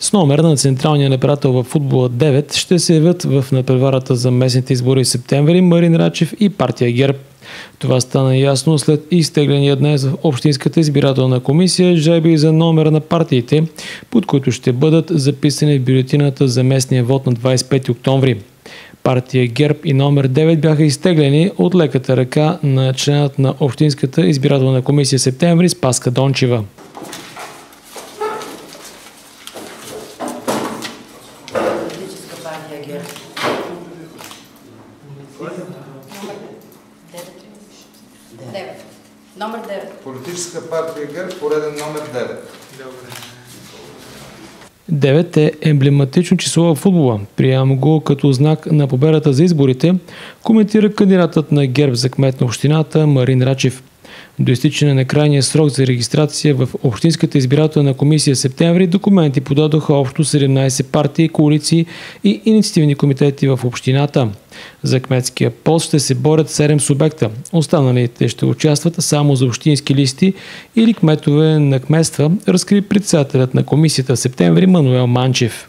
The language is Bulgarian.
с номер на централния наблюдател в футбола 9 ще се явят в надпреварата за местните избори в септември Марин Рачев и партия ГЕРБ. Това стана ясно след изтегления днес в Общинската избирателна комисия жребий за номера на партиите, под които ще бъдат записани в бюлетината за местния вод на 25 октомври. Партия ГЕРБ и номер 9 бяха изтеглени от леката ръка на членът на Общинската избирателна комисия септември Спаска Дончева. Политическа партия ГЕРБ. Номер 9. Политическа партия ГЕРБ, пореден номер 9. 9 е емблематично число в футбола. Приемам го като знак на победата за изборите, коментира кандидатът на ГЕРБ за кмет на общината Марин Рачев. До изтичане на крайния срок за регистрация в Общинската избирателна комисия септември документи подадоха общо 17 партии, коалиции и инициативни комитети в общината. За кметския пост ще се борят 7 субекта. Останалите ще участват само за общински листи или кметове на кметства, разкри председателят на комисията в септември Мануел Манчев.